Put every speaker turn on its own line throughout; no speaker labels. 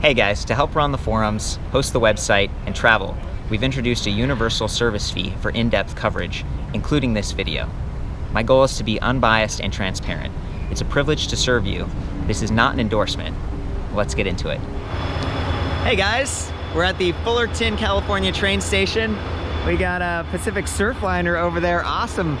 Hey guys, to help run the forums, host the website, and travel, we've introduced a universal service fee for in-depth coverage, including this video. My goal is to be unbiased and transparent. It's a privilege to serve you. This is not an endorsement. Let's get into it. Hey guys, we're at the Fullerton, California train station. We got a Pacific Surfliner over there. Awesome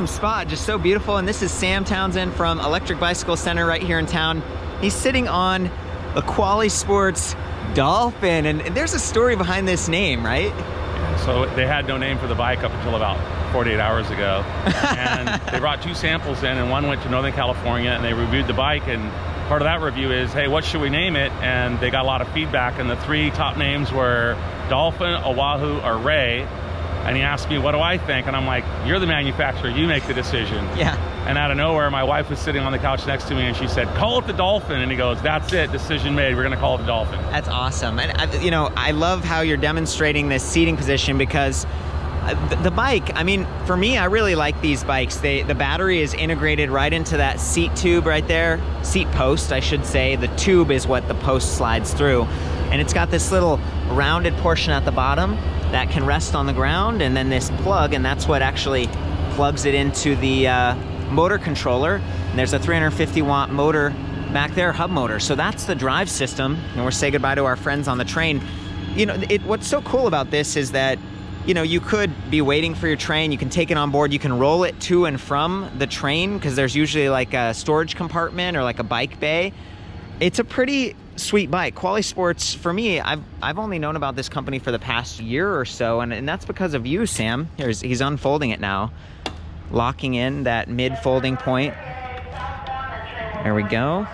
spot, just so beautiful. And this is Sam Townsend from Electric Bicycle Center right here in town. He's sitting on the Qualisports Dolphin, and there's a story behind this name, right?
Yeah, so they had no name for the bike up until about 48 hours ago. And they brought two samples in, and one went to Northern California, and they reviewed the bike, and part of that review is, hey, what should we name it? And they got a lot of feedback, and the three top names were Dolphin, Oahu, or Ray. And he asked me, what do I think? And I'm like, you're the manufacturer, you make the decision.
Yeah.
And out of nowhere, my wife was sitting on the couch next to me, and she said, call it the Dolphin. And he goes, that's it, decision made, we're gonna call it the Dolphin.
That's awesome. And I love how you're demonstrating this seating position, because the bike, I mean, for me, I really like these bikes. The battery is integrated right into that seat tube right there, seat post, I should say. The tube is what the post slides through. And it's got this little rounded portion at the bottom that can rest on the ground, and then this plug, and that's what actually plugs it into the motor controller. And there's a 350 watt motor back there, hub motor. So that's the drive system. And we'll say goodbye to our friends on the train. What's so cool about this is that, you could be waiting for your train, you can take it on board, you can roll it to and from the train, because there's usually like a storage compartment or like a bike bay. It's a pretty sweet bike. Qualisports, for me, I've only known about this company for the past year or so, and that's because of you, Sam. He's unfolding it now, locking in that mid-folding point. There we go.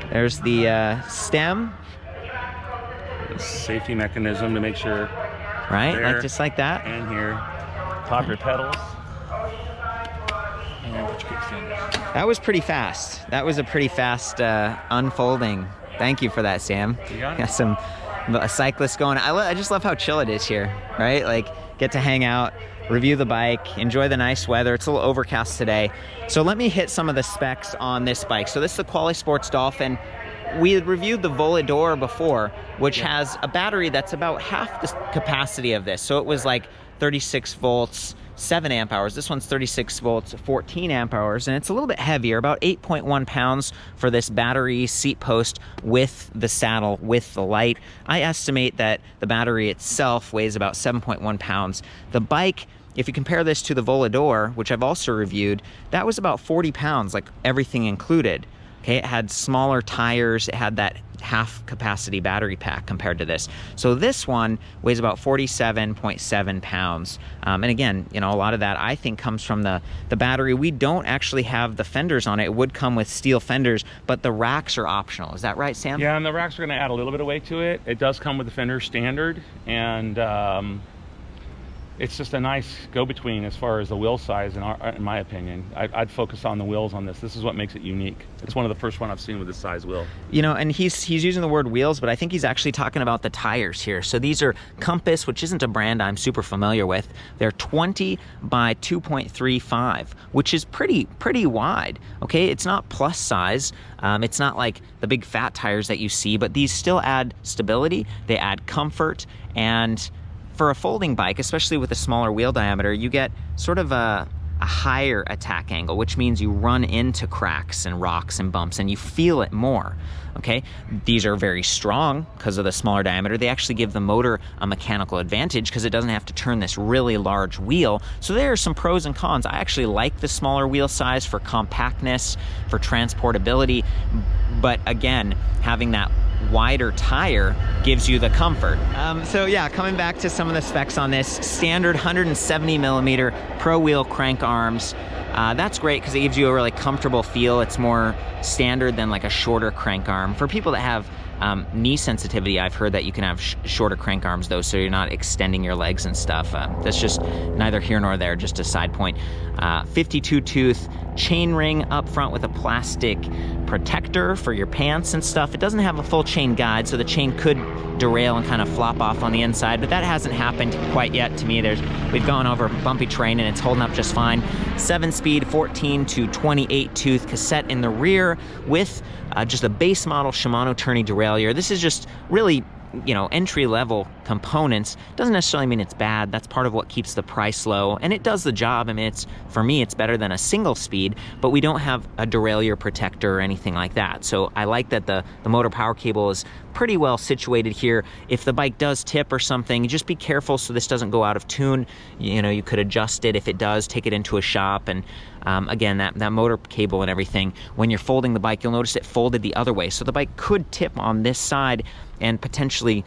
There's the stem.
Safety mechanism to make sure.
Right,
there,
just like that.
And here, pop your pedals. And put your kickstand.
That was pretty fast. That was a pretty fast unfolding. Thank you for that, Sam.
You got it.
Got a cyclist going. I just love how chill it is here, right? Like, get to hang out, review the bike, enjoy the nice weather. It's a little overcast today. So let me hit some of the specs on this bike. So this is the Qualisports Dolphin. We had reviewed the Volador before, which has a battery that's about half the capacity of this. So it was like 36 volts, 7 amp hours. This one's 36 volts, 14 amp hours, and it's a little bit heavier, about 8.1 pounds for this battery seat post with the saddle, with the light. I estimate that the battery itself weighs about 7.1 pounds. The bike, if you compare this to the Volador, which I've also reviewed, that was about 40 pounds, like everything included. Okay, it had smaller tires, it had that half capacity battery pack compared to this. So this one weighs about 47.7 pounds. And again, a lot of that I think comes from the battery. We don't actually have the fenders on it. It would come with steel fenders, but the racks are optional. Is that right, Sam?
Yeah, and the racks are gonna add a little bit of weight to it. It does come with the fender standard, and it's just a nice go-between as far as the wheel size, in my opinion. I'd focus on the wheels on this. This is what makes it unique. It's one of the first one I've seen with this size wheel.
And he's using the word wheels, but I think he's actually talking about the tires here. So these are Compass, which isn't a brand I'm super familiar with. They're 20 by 2.35, which is pretty wide. Okay, it's not plus size. It's not like the big fat tires that you see, but these still add stability. They add comfort, and for a folding bike, especially with a smaller wheel diameter, you get sort of a higher attack angle, which means you run into cracks and rocks and bumps and you feel it more, okay? These are very strong because of the smaller diameter. They actually give the motor a mechanical advantage because it doesn't have to turn this really large wheel. So there are some pros and cons. I actually like the smaller wheel size for compactness, for transportability, but again, having that wider tire gives you the comfort. So yeah, coming back to some of the specs on this, standard 170 millimeter pro wheel crank arms. That's great because it gives you a really comfortable feel. It's more standard than like a shorter crank arm. For people that have knee sensitivity, I've heard that you can have shorter crank arms though, so you're not extending your legs and stuff. That's just neither here nor there, just a side point. 52 tooth chain ring up front with a plastic protector for your pants and stuff. It doesn't have a full chain guide, so the chain could derail and kind of flop off on the inside, but that hasn't happened quite yet to me. We've gone over bumpy terrain and it's holding up just fine. 7-speed 14 to 28 tooth cassette in the rear with just a base model Shimano tourney derailleur. This is just really, you know, entry-level components. Doesn't necessarily mean it's bad. That's part of what keeps the price low, and it does the job. I mean, for me, it's better than a single speed, but we don't have a derailleur protector or anything like that. So I like that the motor power cable is pretty well situated here. If the bike does tip or something, just be careful so this doesn't go out of tune. You know, you could adjust it. If it does, take it into a shop. And again, that motor cable and everything, when you're folding the bike, you'll notice it folded the other way. So the bike could tip on this side and potentially,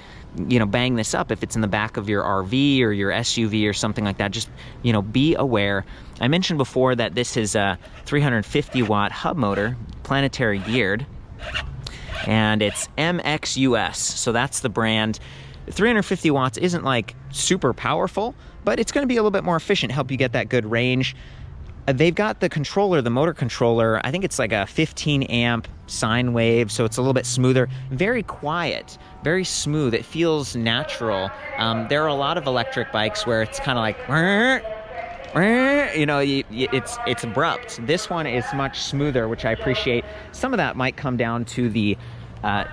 you know, bang this up if it's in the back of your RV or your SUV or something like that. Just, you know, be aware. I mentioned before that this is a 350 watt hub motor, planetary geared, and it's MXUS, so that's the brand. 350 watts isn't like super powerful, but it's going to be a little bit more efficient, help you get that good range. They've got the controller, the motor controller, I think it's like a 15 amp sine wave, so it's a little bit smoother. Very quiet, very smooth. It feels natural. There are a lot of electric bikes where it's kind of like, you know, it's abrupt. This one is much smoother, which I appreciate. Some of that might come down to the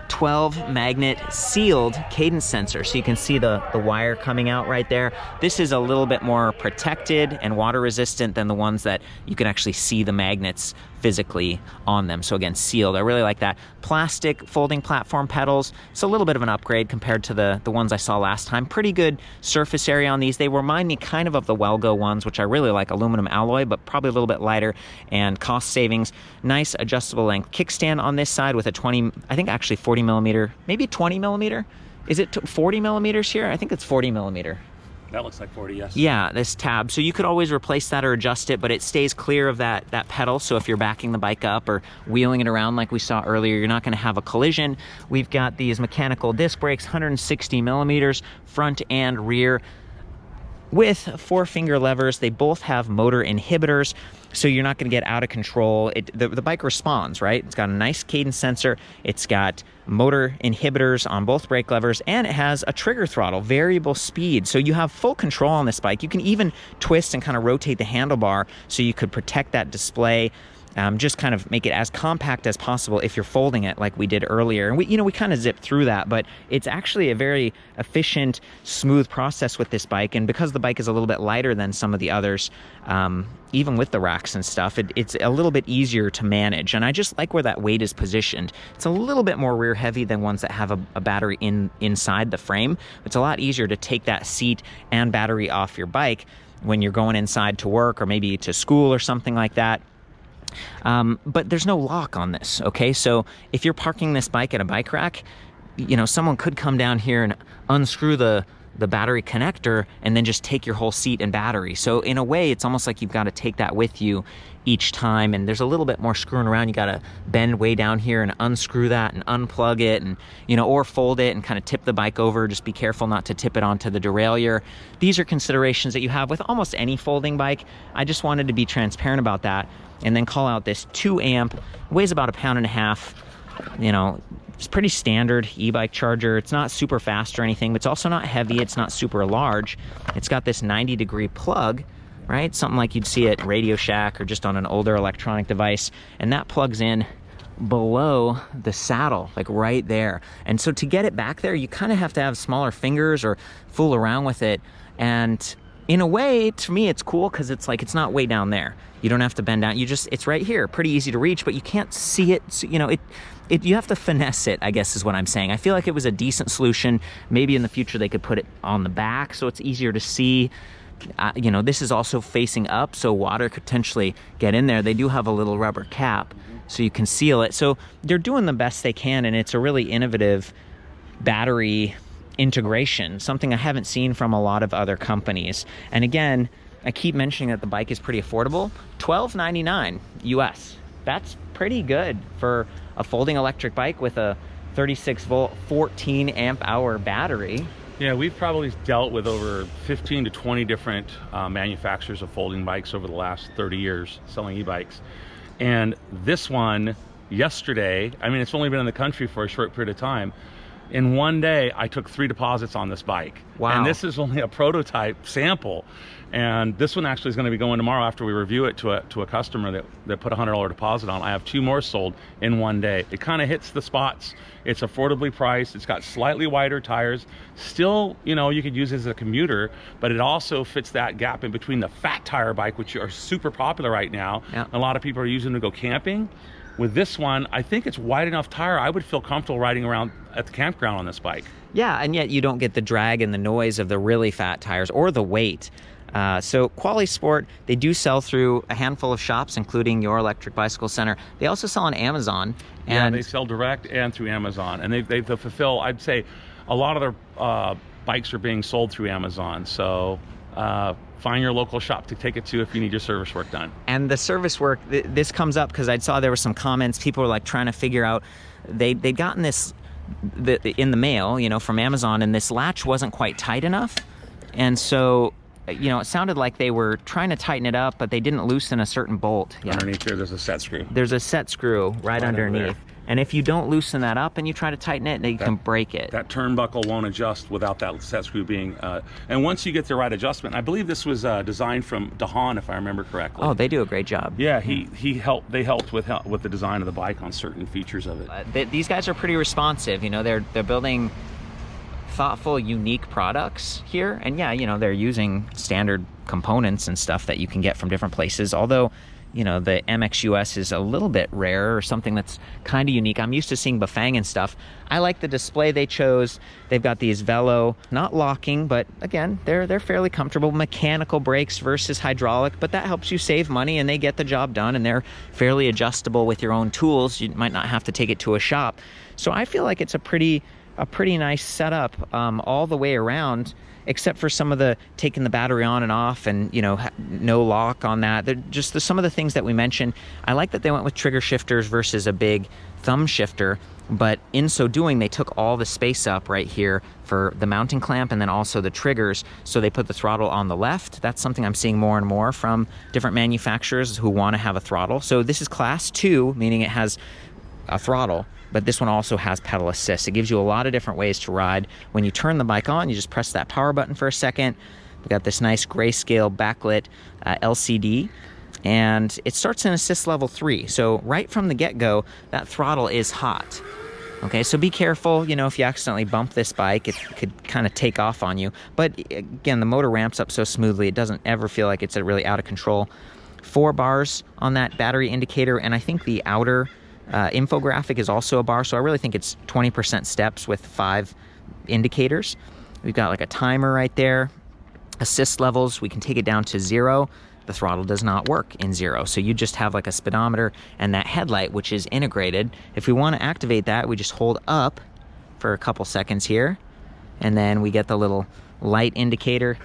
12 magnet sealed cadence sensor, so you can see the wire coming out right there. This is a little bit more protected and water resistant than the ones that you can actually see the magnets physically on them. So again, sealed. I really like that. Plastic folding platform pedals. It's a little bit of an upgrade compared to the ones I saw last time. Pretty good surface area on these. They remind me kind of the Wellgo ones, which I really like, aluminum alloy, but probably a little bit lighter and cost savings. Nice adjustable length kickstand on this side with a 20, I think actually 40 millimeter, maybe 20 millimeter. Is it 40 millimeters here? I think it's 40 millimeter.
That looks like 40, yes.
Yeah, this tab. So you could always replace that or adjust it, but it stays clear of that pedal. So if you're backing the bike up or wheeling it around like we saw earlier, you're not going to have a collision. We've got these mechanical disc brakes, 160 millimeters, front and rear, with 4-finger levers. They both have motor inhibitors, so you're not going to get out of control. The bike responds, right? It's got a nice cadence sensor. It's got motor inhibitors on both brake levers, and it has a trigger throttle, variable speed. So you have full control on this bike. You can even twist and kind of rotate the handlebar so you could protect that display. Just kind of make it as compact as possible if you're folding it like we did earlier. And we kind of zipped through that, but it's actually a very efficient, smooth process with this bike. And because the bike is a little bit lighter than some of the others, even with the racks and stuff, it's a little bit easier to manage. And I just like where that weight is positioned. It's a little bit more rear heavy than ones that have a battery inside the frame. It's a lot easier to take that seat and battery off your bike when you're going inside to work or maybe to school or something like that. But there's no lock on this, okay? So if you're parking this bike at a bike rack, you know, someone could come down here and unscrew the battery connector and then just take your whole seat and battery. So in a way, it's almost like you've got to take that with you each time, and there's a little bit more screwing around. You got to bend way down here and unscrew that and unplug it, and, you know, or fold it and kind of tip the bike over. Just be careful not to tip it onto the derailleur. These are considerations that you have with almost any folding bike. I just wanted to be transparent about that, and then call out this 2 amp, weighs about 1.5 pounds. You know, it's pretty standard e-bike charger. It's not super fast or anything, but it's also not heavy. It's not super large. It's got this 90-degree plug, right? Something like you'd see at Radio Shack or just on an older electronic device. And that plugs in below the saddle, like right there. And so to get it back there, you kind of have to have smaller fingers or fool around with it. And in a way, to me, it's cool because it's like, it's not way down there. You don't have to bend down. It's right here, pretty easy to reach, but you can't see it. So, you know, you have to finesse it, I guess is what I'm saying. I feel like it was a decent solution. Maybe in the future they could put it on the back so it's easier to see. You know, this is also facing up, so water could potentially get in there. They do have a little rubber cap, so you can seal it. So they're doing the best they can, and it's a really innovative battery integration, something I haven't seen from a lot of other companies. And again, I keep mentioning that the bike is pretty affordable. $12.99 US. That's pretty good for a folding electric bike with a 36 volt 14 amp hour battery.
Yeah, we've probably dealt with over 15 to 20 different manufacturers of folding bikes over the last 30 years selling e-bikes. And this one yesterday, I mean, it's only been in the country for a short period of time. In one day, I took 3 deposits on this bike.
Wow.
And this is only a prototype sample. And this one actually is going to be going tomorrow after we review it to a customer that put a $100 deposit on. I have 2 more sold in one day. It kind of hits the spots. It's affordably priced. It's got slightly wider tires. Still, you know, you could use it as a commuter, but it also fits that gap in between the fat tire bike, which are super popular right now.
Yeah.
A lot of people are using to go camping. With this one, I think it's wide enough tire. I would feel comfortable riding around at the campground on this bike.
Yeah, and yet you don't get the drag and the noise of the really fat tires or the weight. So Qualisport, they do sell through a handful of shops, including your Electric Bicycle Center. They also sell on Amazon. And
yeah, they sell direct and through Amazon. And they fulfill, I'd say, a lot of their bikes are being sold through Amazon. So find your local shop to take it to if you need your service work done.
And the service work, this comes up because I saw there were some comments. People were like trying to figure out, they'd gotten this in the mail, you know, from Amazon, and this latch wasn't quite tight enough. And so, you know, it sounded like they were trying to tighten it up, but they didn't loosen a certain bolt. Yeah.
Underneath here, there's a set screw.
There's a set screw right underneath. And if you don't loosen that up and you try to tighten it, then you can break it.
That turnbuckle won't adjust without that set screw being, and once you get the right adjustment, I believe this was designed from DeHaan, if I remember correctly.
Oh, they do a great job.
Yeah, they helped with the design of the bike on certain features of it.
These guys are pretty responsive. You know, they're building thoughtful, unique products here. And yeah, you know, they're using standard components and stuff that you can get from different places. Although, you know, the MXUS is a little bit rare, or something that's kind of unique. I'm used to seeing Bafang and stuff. I like the display they chose. They've got these Velo, not locking, but again, they're fairly comfortable. Mechanical brakes versus hydraulic, but that helps you save money and they get the job done, and they're fairly adjustable with your own tools. You might not have to take it to a shop. So I feel like it's a pretty nice setup all the way around, except for some of the taking the battery on and off, and, you know, no lock on that. They're just some of the things that we mentioned. I like that they went with trigger shifters versus a big thumb shifter, but in so doing, they took all the space up right here for the mounting clamp and then also the triggers. So they put the throttle on the left. That's something I'm seeing more and more from different manufacturers who want to have a throttle. So this is class 2, meaning it has a throttle, but this one also has pedal assist. It gives you a lot of different ways to ride. When you turn the bike on, you just press that power button for a second. We've got this nice grayscale backlit LCD, and it starts in assist level 3. So right from the get-go, that throttle is hot. Okay, so be careful, you know, if you accidentally bump this bike, it could kind of take off on you. But again, the motor ramps up so smoothly, it doesn't ever feel like it's really out of control. 4 bars on that battery indicator, and I think the outer infographic is also a bar, so I really think it's 20% steps with 5 indicators. We've got like a timer right there. Assist levels, we can take it down to 0. The throttle does not work in 0, so you just have like a speedometer and that headlight, which is integrated. If we want to activate that, we just hold up for a couple seconds here, and then we get the little light indicator.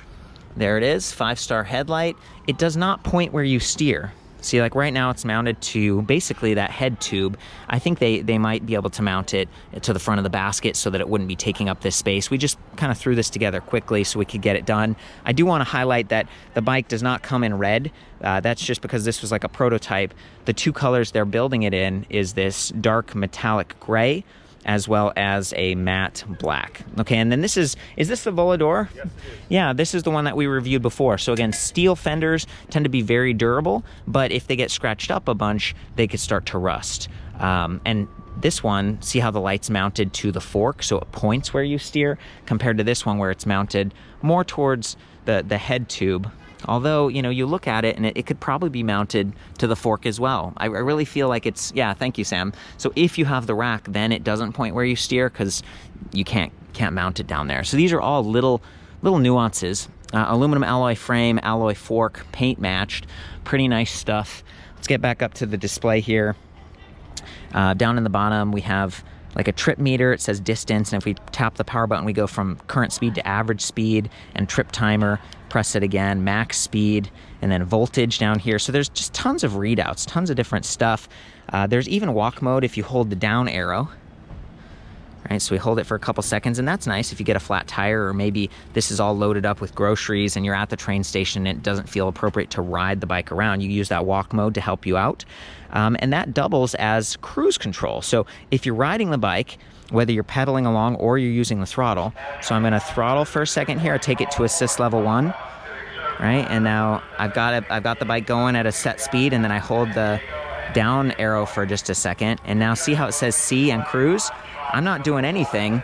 There it is, 5-star headlight. It does not point where you steer. See, like right now it's mounted to basically that head tube. I think they might be able to mount it to the front of the basket so that it wouldn't be taking up this space. We just kind of threw this together quickly so we could get it done. I do want to highlight that the bike does not come in red. That's just because this was like a prototype. The 2 colors they're building it in is this dark metallic gray as well as a matte black. Okay, and then this is this the Volador?
Yes, it is.
Yeah, this is the one that we reviewed before. So again, steel fenders tend to be very durable, but if they get scratched up a bunch, they could start to rust. And this one, see how the light's mounted to the fork, so it points where you steer, compared to this one where it's mounted more towards the head tube. Although, you know, you look at it and it could probably be mounted to the fork as well. I really feel like it's, yeah, thank you, Sam. So if you have the rack, then it doesn't point where you steer because you can't mount it down there. So these are all little nuances. Aluminum alloy frame, alloy fork, paint matched, pretty nice stuff. Let's get back up to the display here. Down in the bottom, we have like a trip meter. It says distance, and if we tap the power button, we go from current speed to average speed, and trip timer. Press it again, max speed, and then voltage down here. So there's just tons of readouts, tons of different stuff. There's even walk mode if you hold the down arrow. Right, so we hold it for a couple seconds, and that's nice if you get a flat tire, or maybe this is all loaded up with groceries and you're at the train station and it doesn't feel appropriate to ride the bike around. You use that walk mode to help you out. And that doubles as cruise control. So if you're riding the bike, whether you're pedaling along or you're using the throttle, so I'm gonna throttle for a second here, I take it to assist level 1, right? And now I've got the bike going at a set speed, and then I hold the down arrow for just a second, and now see how it says C and cruise? I'm not doing anything,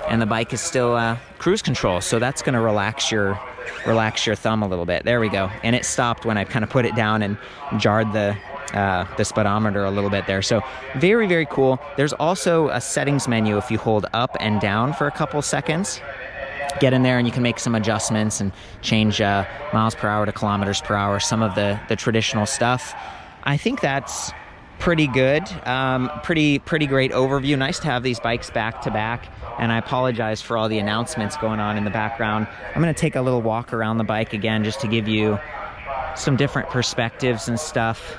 and the bike is still cruise control. So that's going to relax your thumb a little bit. There we go. And it stopped when I kind of put it down and jarred the speedometer a little bit there. So very, very cool. There's also a settings menu if you hold up and down for a couple seconds. Get in there and you can make some adjustments and change miles per hour to kilometers per hour, some of the traditional stuff. I think that's pretty good. Pretty great overview. Nice to have these bikes back to back. And I apologize for all the announcements going on in the background. I'm going to take a little walk around the bike again just to give you some different perspectives and stuff.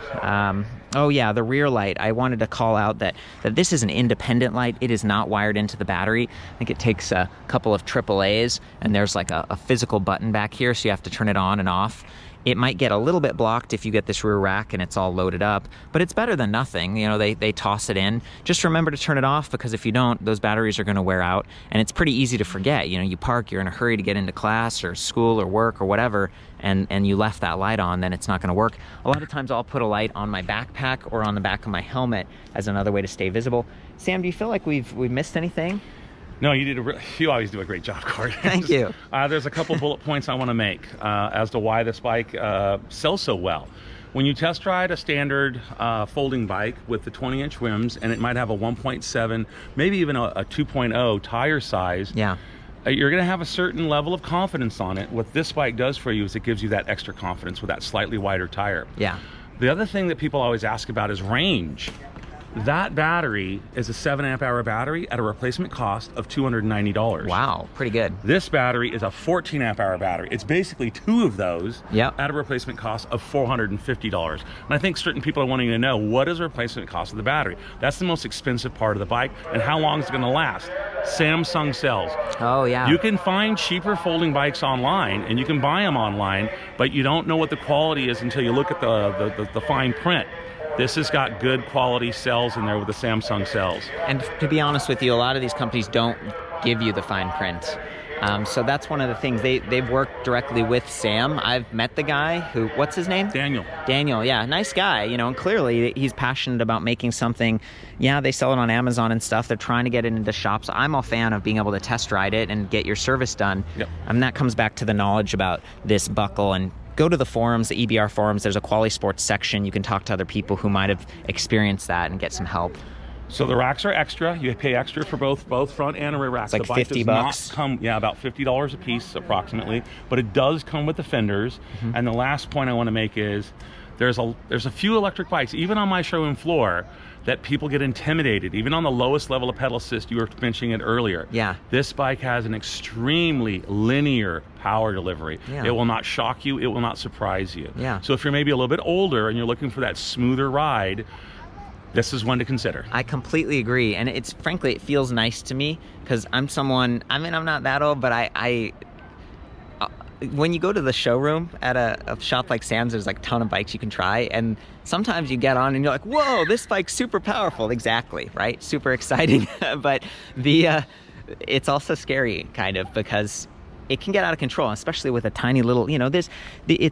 Oh yeah, the rear light. I wanted to call out that this is an independent light. It is not wired into the battery. I think it takes a couple of AAAs, and there's like a physical button back here, so you have to turn it on and off. It might get a little bit blocked if you get this rear rack and it's all loaded up, but it's better than nothing. You know, they toss it in. Just remember to turn it off, because if you don't, those batteries are going to wear out, and it's pretty easy to forget. You know, you park, you're in a hurry to get into class or school or work or whatever, and you left that light on, then it's not going to work. A lot of times I'll put a light on my backpack or on the back of my helmet as another way to stay visible. Sam, do you feel like we've missed anything?
No, you always do a great job, Cart.
Thank you.
There's a couple bullet points I want to make as to why this bike sells so well. When you test ride a standard folding bike with the 20-inch rims, and it might have a 1.7, maybe even a 2.0 tire size,
yeah,
you're going to have a certain level of confidence on it. What this bike does for you is it gives you that extra confidence with that slightly wider tire.
Yeah.
The other thing that people always ask about is range. That battery is a 7 amp hour battery at a replacement cost of $290.
Wow, pretty good.
This battery is a 14 amp hour battery. It's basically two of those at a replacement cost of $450. And I think certain people are wanting to know, what is the replacement cost of the battery? That's the most expensive part of the bike, and how long is it going to last? Samsung sells.
Oh yeah.
You can find cheaper folding bikes online, and you can buy them online, but you don't know what the quality is until you look at the fine print. This has got good quality cells in there with the Samsung cells.
And to be honest with you, a lot of these companies don't give you the fine print. So that's one of the things. They've worked directly with Sam. I've met the guy who, what's his name?
Daniel.
Daniel, yeah, nice guy, you know, and clearly he's passionate about making something. Yeah, they sell it on Amazon and stuff. They're trying to get it into shops. I'm a fan of being able to test ride it and get your service done.
Yep.
And that comes back to the knowledge about this buckle. And go to the forums, the EBR forums. There's a Qualisports section. You can talk to other people who might have experienced that and get some help.
So the racks are extra. You pay extra for both front and rear racks.
It's like
the bike
$50.
Not come, yeah, about $50 a piece approximately. But it does come with the fenders. Mm-hmm. And the last point I want to make is there's a few electric bikes, even on my showroom floor, that people get intimidated, even on the lowest level of pedal assist. You were mentioning it earlier.
Yeah.
This bike has an extremely linear power delivery.
Yeah.
It will not shock you. It will not surprise you.
Yeah.
So if you're maybe a little bit older and you're looking for that smoother ride, this is one to consider.
I completely agree. And it's frankly, it feels nice to me because I'm someone, I mean, I'm not that old, but I when you go to the showroom at a shop like Sam's, there's like a ton of bikes you can try, and sometimes you get on and you're like, whoa, this bike's super powerful. Exactly, right? Super exciting. But it's also scary kind of, because it can get out of control, especially with a tiny little, you know, it's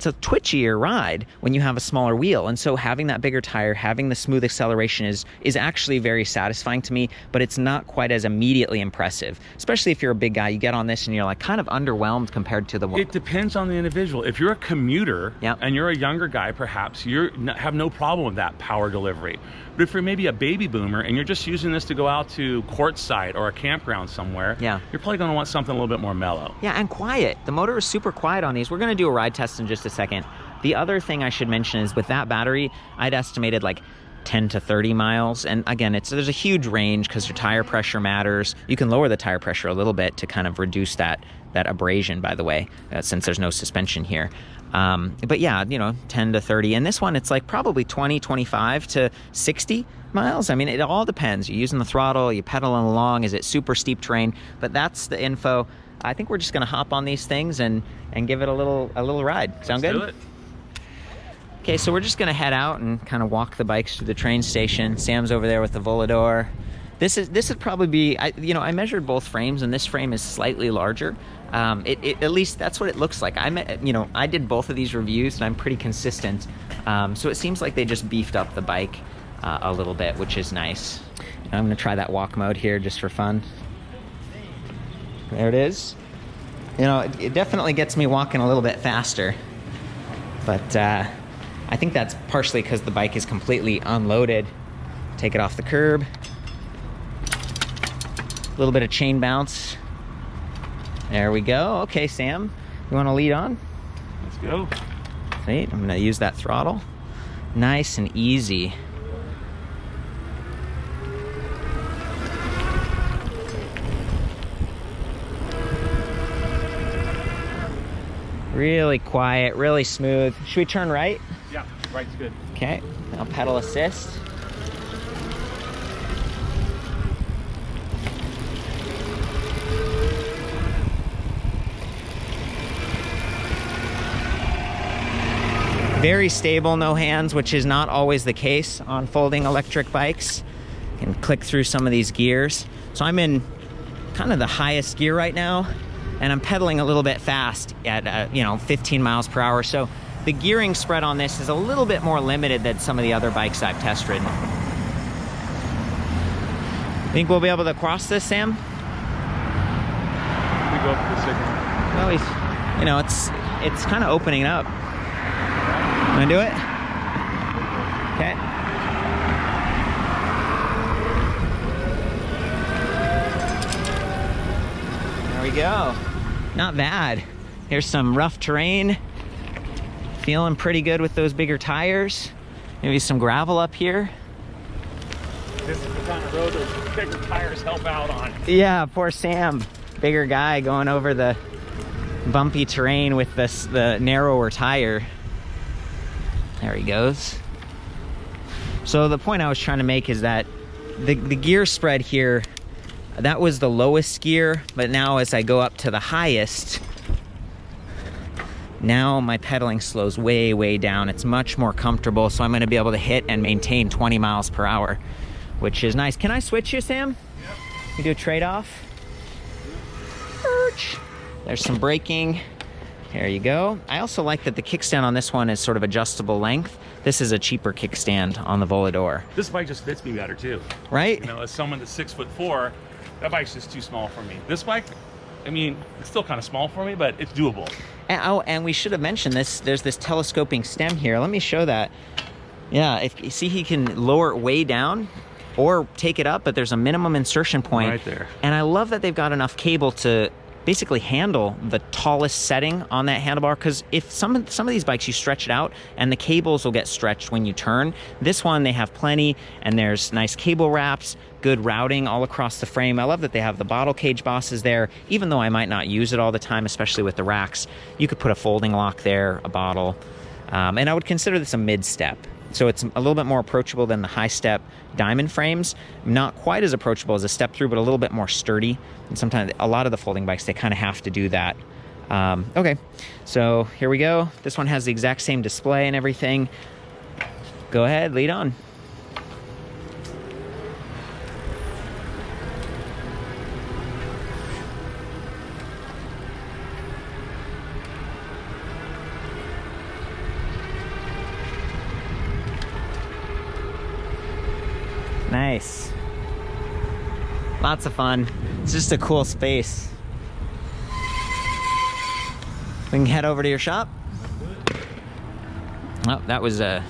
a twitchier ride when you have a smaller wheel. And so having that bigger tire, having the smooth acceleration is actually very satisfying to me, but it's not quite as immediately impressive, especially if you're a big guy. You get on this and you're like kind of underwhelmed compared to the one.
It depends on the individual. If you're a commuter
Yep.
and you're a younger guy, perhaps you have no problem with that power delivery. But if you're maybe a baby boomer and you're just using this to go out to Quartzsite or a campground somewhere,
Yeah.
you're probably going to want something a little bit more mellow.
Yeah, and quiet. The motor is super quiet on these. We're going to do a ride test in just a second. The other thing I should mention is with that battery, I'd estimated like 10 to 30 miles. And again, there's a huge range because your tire pressure matters. You can lower the tire pressure a little bit to kind of reduce that abrasion, by the way, since there's no suspension here. But yeah, 10 to 30. And this one, it's like probably 20, 25 to 60 miles. I mean, it all depends. You're using the throttle, you pedaling along, is it super steep terrain? But that's the info. I think we're just gonna hop on these things and give it a little ride. Sound good?
Let's do it.
Okay, so we're just gonna head out and kind of walk the bikes to the train station. Sam's over there with the Volador. This would probably be, I measured both frames, and this frame is slightly larger. At least that's what it looks like. I did both of these reviews, and I'm pretty consistent. So it seems like they just beefed up the bike a little bit, which is nice. I'm gonna try that walk mode here just for fun. There it is. It definitely gets me walking a little bit faster, but I think that's partially because the bike is completely unloaded. Take it off the curb. A little bit of chain bounce. There we go. Okay, Sam, you want to lead on?
Let's go.
Sweet. I'm going to use that throttle. Nice and easy. Really quiet, really smooth. Should we turn right?
Yeah, right's good.
Okay, now pedal assist. Very stable, no hands, which is not always the case on folding electric bikes. You can click through some of these gears. So I'm in kind of the highest gear right now, and I'm pedaling a little bit fast at 15 miles per hour. So the gearing spread on this is a little bit more limited than some of the other bikes I've test ridden. Think we'll be able to cross this, Sam?
We go up to the signal.
Well, it's kind of opening up. Wanna do it? Okay. There we go. Not bad. Here's some rough terrain. Feeling pretty good with those bigger tires. Maybe some gravel up here.
This is the kind of road those bigger tires help out on.
Yeah, poor Sam. Bigger guy going over the bumpy terrain with the narrower tire. There he goes. So the point I was trying to make is that the gear spread here, that was the lowest gear, but now as I go up to the highest, now my pedaling slows way, way down. It's much more comfortable, so I'm gonna be able to hit and maintain 20 miles per hour, which is nice. Can I switch you, Sam?
Yep.
You do a trade-off? There's some braking. There you go. I also like that the kickstand on this one is sort of adjustable length. This is a cheaper kickstand on the Volador.
This bike just fits me better too.
Right?
As someone that's 6'4", that bike's just too small for me. This bike, it's still kind of small for me, but it's doable.
And we should have mentioned this. There's this telescoping stem here. Let me show that. Yeah, if you see, he can lower it way down or take it up, but there's a minimum insertion point.
Right there.
And I love that they've got enough cable to basically handle the tallest setting on that handlebar, because if some of these bikes you stretch it out and the cables will get stretched when you turn. This one they have plenty, and there's nice cable wraps, good routing all across the frame. I love that they have the bottle cage bosses there, even though I might not use it all the time, especially with the racks. You could put a folding lock there, a bottle, and I would consider this a mid-step. So it's a little bit more approachable than the high-step diamond frames. Not quite as approachable as a step-through, but a little bit more sturdy. And sometimes a lot of the folding bikes, they kind of have to do that. Okay, so here we go. This one has the exact same display and everything. Go ahead, lead on. Nice. Lots of fun. It's just a cool space. We can head over to your shop. Oh, that was we're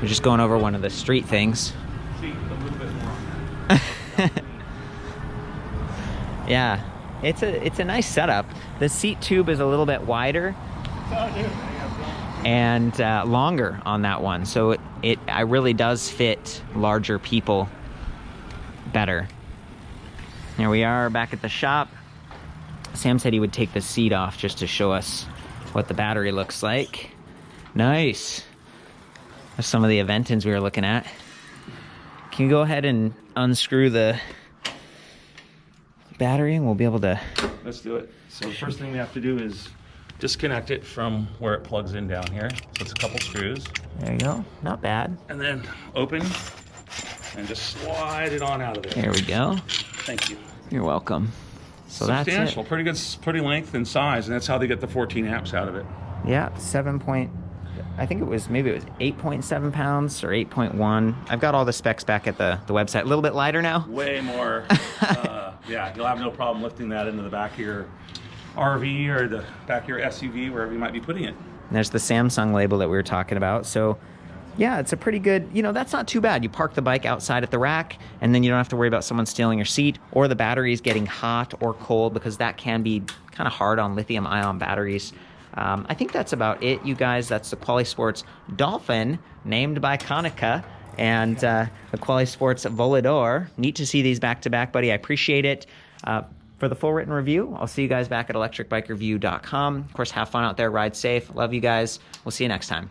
just going over one of the street things.
See, a little bit more.
Yeah, it's a nice setup. The seat tube is a little bit wider. and longer on that one. So it really does fit larger people better. Here we are back at the shop. Sam said he would take the seat off just to show us what the battery looks like. Nice. There's some of the Aventins we were looking at. Can you go ahead and unscrew the battery and we'll be able to...
Let's do it. So the first thing we have to do is disconnect it from where it plugs in down here. So it's a couple screws.
There you go. Not bad.
And then open and just slide it on out of there.
There we go.
Thank you.
You're welcome. So that's it.
Substantial, pretty good, pretty length and size, and that's how they get the 14 amps out of it.
Yeah, I think it was 8.7 pounds or 8.1. I've got all the specs back at the website. A little bit lighter now.
Way more. Yeah, you'll have no problem lifting that into the back of your RV or the back of your SUV, wherever you might be putting it.
And there's the Samsung label that we were talking about. So yeah, it's a pretty good, that's not too bad. You park the bike outside at the rack, and then you don't have to worry about someone stealing your seat or the batteries getting hot or cold, because that can be kind of hard on lithium-ion batteries. I think that's about it, you guys. That's the Qualisports Dolphin, named by Konica, and the Qualisports Volador. Neat to see these back-to-back, buddy. I appreciate it. For the full written review, I'll see you guys back at ElectricBikeReview.com. Of course, have fun out there. Ride safe. Love you guys. We'll see you next time.